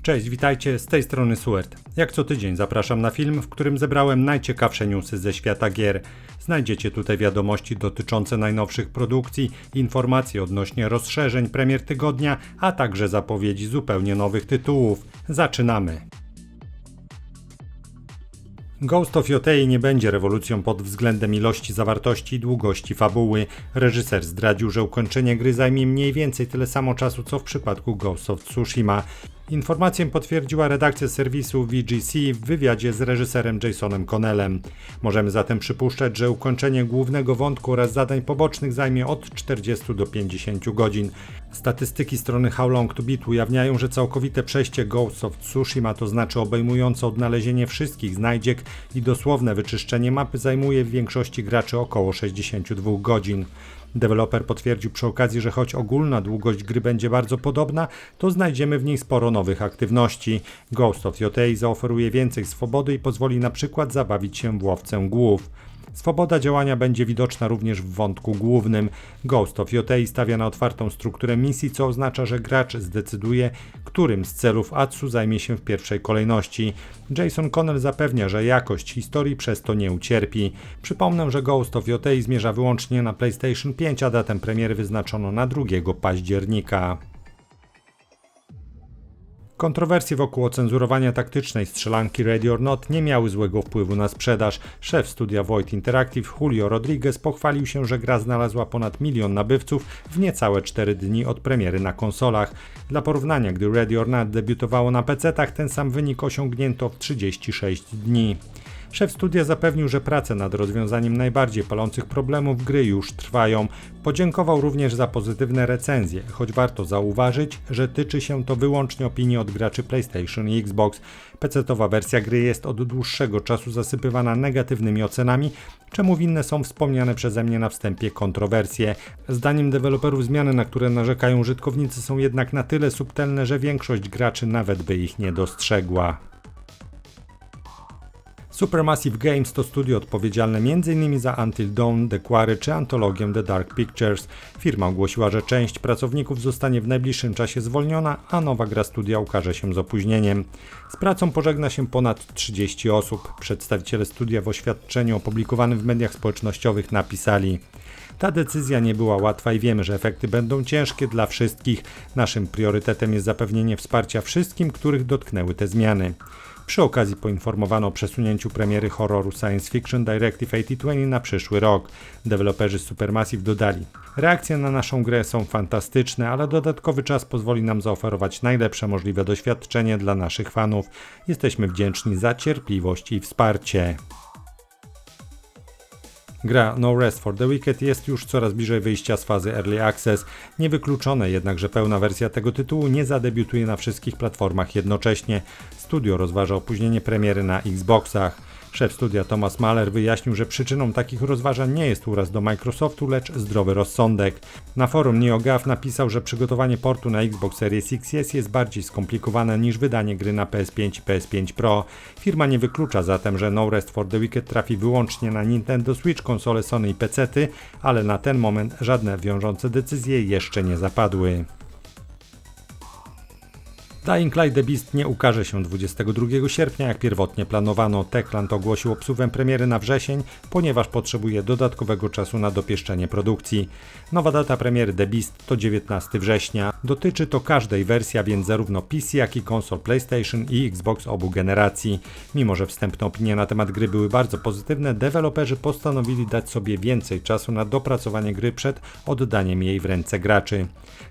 Cześć, witajcie, z tej strony Suert. Jak co tydzień zapraszam na film, w którym zebrałem najciekawsze newsy ze świata gier. Znajdziecie tutaj wiadomości dotyczące najnowszych produkcji, informacje odnośnie rozszerzeń premier tygodnia, a także zapowiedzi zupełnie nowych tytułów. Zaczynamy! Ghost of Yotei nie będzie rewolucją pod względem ilości zawartości i długości fabuły. Reżyser zdradził, że ukończenie gry zajmie mniej więcej tyle samo czasu co w przypadku Ghost of Tsushima. Informację potwierdziła redakcja serwisu VGC w wywiadzie z reżyserem Jasonem Connellem. Możemy zatem przypuszczać, że ukończenie głównego wątku oraz zadań pobocznych zajmie od 40 do 50 godzin. Statystyki strony How Long to Beat ujawniają, że całkowite przejście Ghost of Tsushima, to znaczy obejmujące odnalezienie wszystkich znajdziek i dosłowne wyczyszczenie mapy, zajmuje w większości graczy około 62 godzin. Deweloper potwierdził przy okazji, że choć ogólna długość gry będzie bardzo podobna, to znajdziemy w niej sporo nowych aktywności. Ghost of Yotei zaoferuje więcej swobody i pozwoli na przykład zabawić się w łowcę głów. Swoboda działania będzie widoczna również w wątku głównym. Ghost of Yotei stawia na otwartą strukturę misji, co oznacza, że gracz zdecyduje, którym z celów Atsu zajmie się w pierwszej kolejności. Jason Connell zapewnia, że jakość historii przez to nie ucierpi. Przypomnę, że Ghost of Yotei zmierza wyłącznie na PlayStation 5, a datę premiery wyznaczono na 2 października. Kontrowersje wokół ocenzurowania taktycznej strzelanki Ready or Not nie miały złego wpływu na sprzedaż. Szef studia Void Interactive Julio Rodriguez pochwalił się, że gra znalazła ponad 1 milion nabywców w niecałe 4 dni od premiery na konsolach. Dla porównania, gdy Ready or Not debiutowało na PC-tach, ten sam wynik osiągnięto w 36 dni. Szef studia zapewnił, że prace nad rozwiązaniem najbardziej palących problemów gry już trwają. Podziękował również za pozytywne recenzje, choć warto zauważyć, że tyczy się to wyłącznie opinii od graczy PlayStation i Xbox. PC-towa wersja gry jest od dłuższego czasu zasypywana negatywnymi ocenami, czemu winne są wspomniane przeze mnie na wstępie kontrowersje. Zdaniem deweloperów zmiany, na które narzekają użytkownicy, są jednak na tyle subtelne, że większość graczy nawet by ich nie dostrzegła. Supermassive Games to studio odpowiedzialne m.in. za Until Dawn, The Quarry czy antologię The Dark Pictures. Firma ogłosiła, że część pracowników zostanie w najbliższym czasie zwolniona, a nowa gra studia ukaże się z opóźnieniem. Z pracą pożegna się ponad 30 osób. Przedstawiciele studia w oświadczeniu opublikowanym w mediach społecznościowych napisali: ta decyzja nie była łatwa i wiemy, że efekty będą ciężkie dla wszystkich. Naszym priorytetem jest zapewnienie wsparcia wszystkim, których dotknęły te zmiany. Przy okazji poinformowano o przesunięciu premiery horroru Science Fiction Directive 8020 na przyszły rok. Deweloperzy Supermassive dodali: reakcje na naszą grę są fantastyczne, ale dodatkowy czas pozwoli nam zaoferować najlepsze możliwe doświadczenie dla naszych fanów. Jesteśmy wdzięczni za cierpliwość i wsparcie. Gra No Rest for the Wicked jest już coraz bliżej wyjścia z fazy Early Access. Niewykluczone jednak, że pełna wersja tego tytułu nie zadebiutuje na wszystkich platformach jednocześnie. Studio rozważa opóźnienie premiery na Xboxach. Szef studia Thomas Mahler wyjaśnił, że przyczyną takich rozważań nie jest uraz do Microsoftu, lecz zdrowy rozsądek. Na forum NeoGAF napisał, że przygotowanie portu na Xbox Series X jest bardziej skomplikowane niż wydanie gry na PS5 i PS5 Pro. Firma nie wyklucza zatem, że No Rest for the Wicked trafi wyłącznie na Nintendo Switch, konsole Sony i PC-ty, ale na ten moment żadne wiążące decyzje jeszcze nie zapadły. Dying Light The Beast nie ukaże się 22 sierpnia, jak pierwotnie planowano. Techland ogłosił obsuwę premiery na wrzesień, ponieważ potrzebuje dodatkowego czasu na dopieszczenie produkcji. Nowa data premiery The Beast to 19 września. Dotyczy to każdej wersji, a więc zarówno PC, jak i konsol PlayStation i Xbox obu generacji. Mimo że wstępne opinie na temat gry były bardzo pozytywne, deweloperzy postanowili dać sobie więcej czasu na dopracowanie gry przed oddaniem jej w ręce graczy.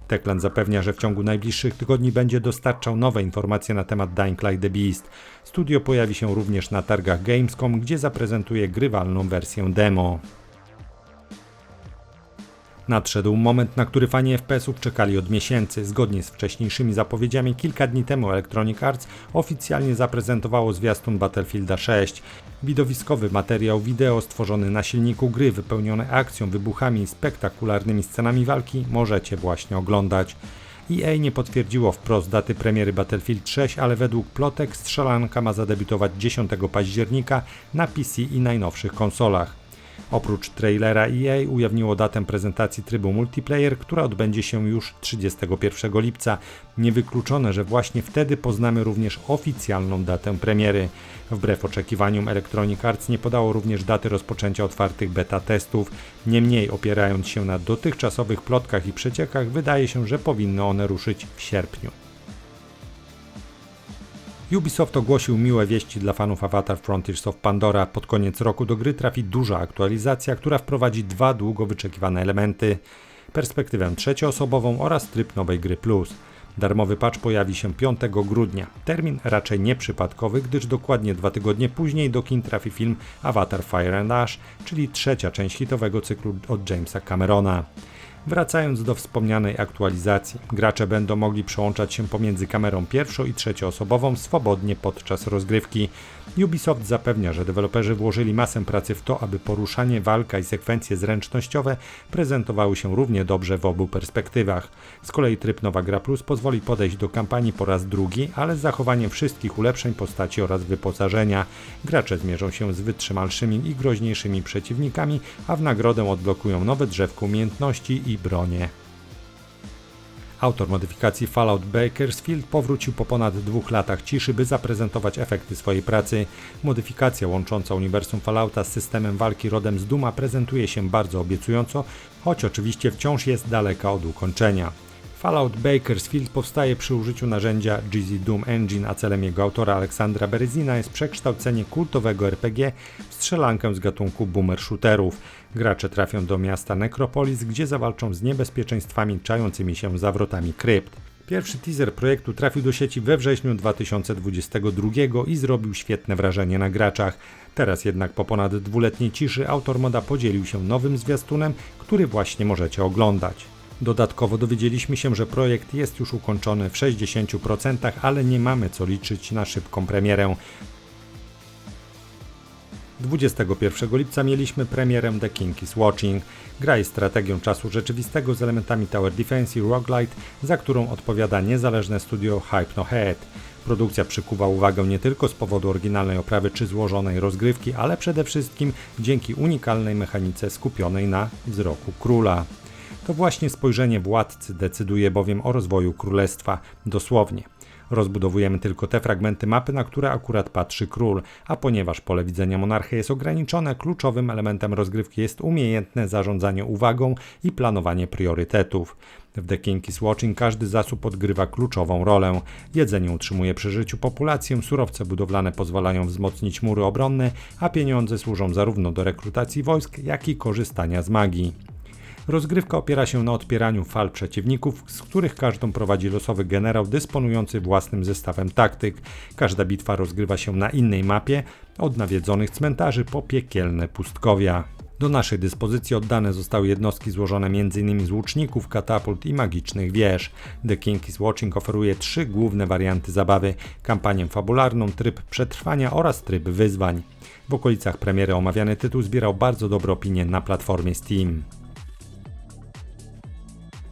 Techland zapewnia, że w ciągu najbliższych tygodni będzie dostarczał nowe informacje na temat Dying Light The Beast. Studio pojawi się również na targach Gamescom, gdzie zaprezentuje grywalną wersję demo. Nadszedł moment, na który fani FPS-ów czekali od miesięcy. Zgodnie z wcześniejszymi zapowiedziami, kilka dni temu Electronic Arts oficjalnie zaprezentowało zwiastun Battlefielda 6. Widowiskowy materiał wideo stworzony na silniku gry, wypełniony akcją, wybuchami i spektakularnymi scenami walki możecie właśnie oglądać. EA nie potwierdziło wprost daty premiery Battlefield 6, ale według plotek strzelanka ma zadebiutować 10 października na PC i najnowszych konsolach. Oprócz trailera EA ujawniło datę prezentacji trybu multiplayer, która odbędzie się już 31 lipca. Niewykluczone, że właśnie wtedy poznamy również oficjalną datę premiery. Wbrew oczekiwaniom Electronic Arts nie podało również daty rozpoczęcia otwartych beta testów. Niemniej, opierając się na dotychczasowych plotkach i przeciekach, wydaje się, że powinny one ruszyć w sierpniu. Ubisoft ogłosił miłe wieści dla fanów Avatar Frontiers of Pandora. Pod koniec roku do gry trafi duża aktualizacja, która wprowadzi 2 długo wyczekiwane elementy: perspektywę trzecioosobową oraz tryb nowej gry Plus. Darmowy patch pojawi się 5 grudnia. Termin raczej nieprzypadkowy, gdyż dokładnie 2 tygodnie później do kin trafi film Avatar Fire and Ash, czyli trzecia część hitowego cyklu od Jamesa Camerona. Wracając do wspomnianej aktualizacji, gracze będą mogli przełączać się pomiędzy kamerą pierwszo- i trzecioosobową swobodnie podczas rozgrywki. Ubisoft zapewnia, że deweloperzy włożyli masę pracy w to, aby poruszanie, walka i sekwencje zręcznościowe prezentowały się równie dobrze w obu perspektywach. Z kolei tryb Nowa Gra Plus pozwoli podejść do kampanii po raz drugi, ale z zachowaniem wszystkich ulepszeń postaci oraz wyposażenia. Gracze zmierzą się z wytrzymalszymi i groźniejszymi przeciwnikami, a w nagrodę odblokują nowe drzewko umiejętności i bronie. Autor modyfikacji Fallout Bakersfield powrócił po ponad 2 latach ciszy, by zaprezentować efekty swojej pracy. Modyfikacja łącząca uniwersum Fallouta z systemem walki rodem z Dooma prezentuje się bardzo obiecująco, choć oczywiście wciąż jest daleka od ukończenia. Fallout Bakersfield powstaje przy użyciu narzędzia GZ Doom Engine, a celem jego autora Aleksandra Berezina jest przekształcenie kultowego RPG w strzelankę z gatunku boomer shooterów. Gracze trafią do miasta Necropolis, gdzie zawalczą z niebezpieczeństwami czającymi się za wrotami krypt. Pierwszy teaser projektu trafił do sieci we wrześniu 2022 i zrobił świetne wrażenie na graczach. Teraz jednak po ponad 2-letniej ciszy autor moda podzielił się nowym zwiastunem, który właśnie możecie oglądać. Dodatkowo dowiedzieliśmy się, że projekt jest już ukończony w 60%, ale nie mamy co liczyć na szybką premierę. 21 lipca mieliśmy premierę The King is Watching. Gra jest strategią czasu rzeczywistego z elementami Tower Defense i Roguelite, za którą odpowiada niezależne studio Hypnohead. Produkcja przykuwa uwagę nie tylko z powodu oryginalnej oprawy czy złożonej rozgrywki, ale przede wszystkim dzięki unikalnej mechanice skupionej na wzroku króla. To właśnie spojrzenie władcy decyduje bowiem o rozwoju królestwa, dosłownie. Rozbudowujemy tylko te fragmenty mapy, na które akurat patrzy król, a ponieważ pole widzenia monarchy jest ograniczone, kluczowym elementem rozgrywki jest umiejętne zarządzanie uwagą i planowanie priorytetów. W The King is Watching każdy zasób odgrywa kluczową rolę. Jedzenie utrzymuje przy życiu populację, surowce budowlane pozwalają wzmocnić mury obronne, a pieniądze służą zarówno do rekrutacji wojsk, jak i korzystania z magii. Rozgrywka opiera się na odpieraniu fal przeciwników, z których każdą prowadzi losowy generał dysponujący własnym zestawem taktyk. Każda bitwa rozgrywa się na innej mapie, od nawiedzonych cmentarzy po piekielne pustkowia. Do naszej dyspozycji oddane zostały jednostki złożone m.in. z łuczników, katapult i magicznych wież. The King is Watching oferuje 3 główne warianty zabawy: kampanię fabularną, tryb przetrwania oraz tryb wyzwań. W okolicach premiery omawiany tytuł zbierał bardzo dobre opinie na platformie Steam.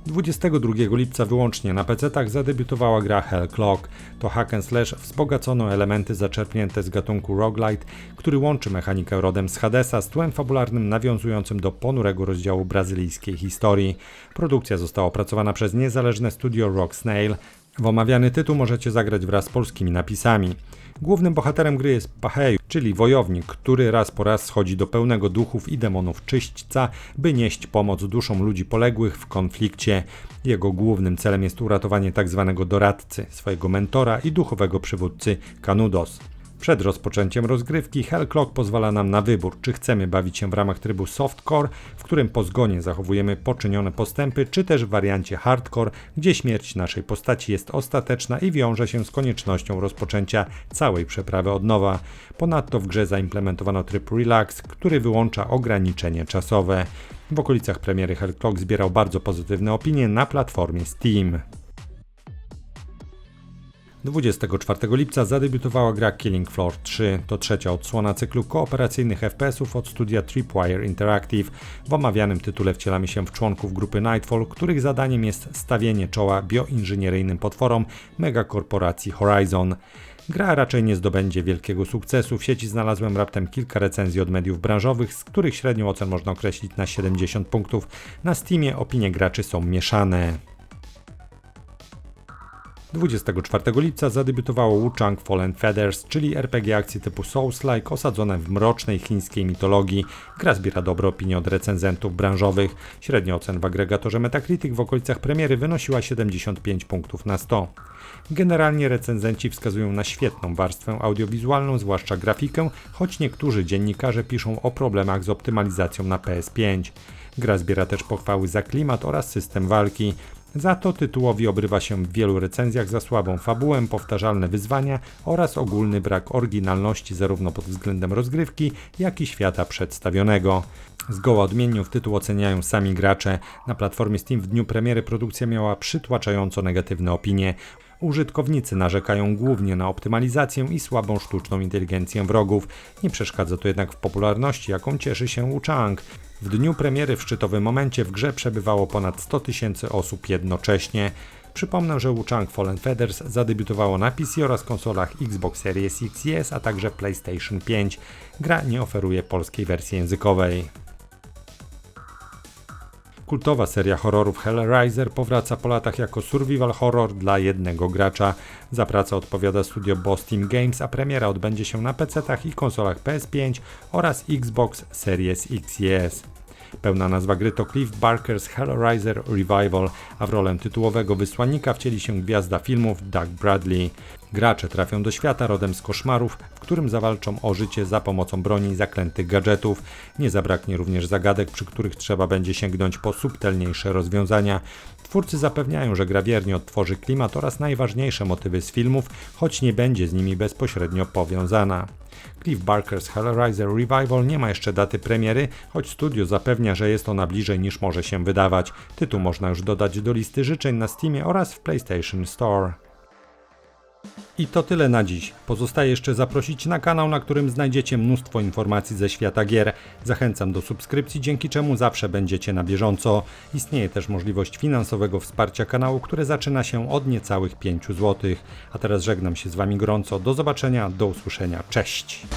22 lipca wyłącznie na PC-tach zadebiutowała gra Hell Clock. To hack and slash wzbogacone o elementy zaczerpnięte z gatunku roguelite, który łączy mechanikę rodem z Hadesa z tłem fabularnym nawiązującym do ponurego rozdziału brazylijskiej historii. Produkcja została opracowana przez niezależne studio Rock Snail. W omawiany tytuł możecie zagrać wraz z polskimi napisami. Głównym bohaterem gry jest Paheju, czyli wojownik, który raz po raz schodzi do pełnego duchów i demonów czyśćca, by nieść pomoc duszom ludzi poległych w konflikcie. Jego głównym celem jest uratowanie tzw. doradcy, swojego mentora i duchowego przywódcy Kanudos. Przed rozpoczęciem rozgrywki Hell Clock pozwala nam na wybór, czy chcemy bawić się w ramach trybu softcore, w którym po zgonie zachowujemy poczynione postępy, czy też w wariancie hardcore, gdzie śmierć naszej postaci jest ostateczna i wiąże się z koniecznością rozpoczęcia całej przeprawy od nowa. Ponadto w grze zaimplementowano tryb Relax, który wyłącza ograniczenie czasowe. W okolicach premiery Hell Clock zbierał bardzo pozytywne opinie na platformie Steam. 24 lipca zadebiutowała gra Killing Floor 3. To trzecia odsłona cyklu kooperacyjnych FPS-ów od studia Tripwire Interactive. W omawianym tytule wcielamy się w członków grupy Nightfall, których zadaniem jest stawienie czoła bioinżynieryjnym potworom megakorporacji Horizon. Gra raczej nie zdobędzie wielkiego sukcesu. W sieci znalazłem raptem kilka recenzji od mediów branżowych, z których średnią ocen można określić na 70 punktów. Na Steamie opinie graczy są mieszane. 24 lipca zadebiutowało Wuchang Fallen Feathers, czyli RPG akcji typu Souls-like osadzone w mrocznej chińskiej mitologii. Gra zbiera dobre opinie od recenzentów branżowych. Średnia ocen w agregatorze Metacritic w okolicach premiery wynosiła 75 punktów na 100. Generalnie recenzenci wskazują na świetną warstwę audiowizualną, zwłaszcza grafikę, choć niektórzy dziennikarze piszą o problemach z optymalizacją na PS5. Gra zbiera też pochwały za klimat oraz system walki. Za to tytułowi obrywa się w wielu recenzjach za słabą fabułę, powtarzalne wyzwania oraz ogólny brak oryginalności zarówno pod względem rozgrywki, jak i świata przedstawionego. Zgoła odmiennie w tytuł oceniają sami gracze. Na platformie Steam w dniu premiery produkcja miała przytłaczająco negatywne opinie. Użytkownicy narzekają głównie na optymalizację i słabą sztuczną inteligencję wrogów. Nie przeszkadza to jednak w popularności, jaką cieszy się Wuchang. W dniu premiery w szczytowym momencie w grze przebywało ponad 100 000 osób jednocześnie. Przypomnę, że Wuchang Fallen Feathers zadebiutowało na PC oraz konsolach Xbox Series X i S, a także PlayStation 5. Gra nie oferuje polskiej wersji językowej. Kultowa seria horrorów Hellraiser powraca po latach jako survival horror dla jednego gracza. Za pracę odpowiada studio Boss Team Games, a premiera odbędzie się na PC-tach i konsolach PS5 oraz Xbox Series X i S. Pełna nazwa gry to Clive Barker's Hellraiser Revival, a w rolę tytułowego wysłannika wcieli się gwiazda filmów Doug Bradley. Gracze trafią do świata rodem z koszmarów, w którym zawalczą o życie za pomocą broni i zaklętych gadżetów. Nie zabraknie również zagadek, przy których trzeba będzie sięgnąć po subtelniejsze rozwiązania. Twórcy zapewniają, że gra wiernie odtworzy klimat oraz najważniejsze motywy z filmów, choć nie będzie z nimi bezpośrednio powiązana. Clive Barker's Hellraiser Revival nie ma jeszcze daty premiery, choć studio zapewnia, że jest ona bliżej niż może się wydawać. Tytuł można już dodać do listy życzeń na Steamie oraz w PlayStation Store. I to tyle na dziś. Pozostaje jeszcze zaprosić na kanał, na którym znajdziecie mnóstwo informacji ze świata gier. Zachęcam do subskrypcji, dzięki czemu zawsze będziecie na bieżąco. Istnieje też możliwość finansowego wsparcia kanału, które zaczyna się od niecałych 5 zł. A teraz żegnam się z Wami gorąco. Do zobaczenia, do usłyszenia. Cześć!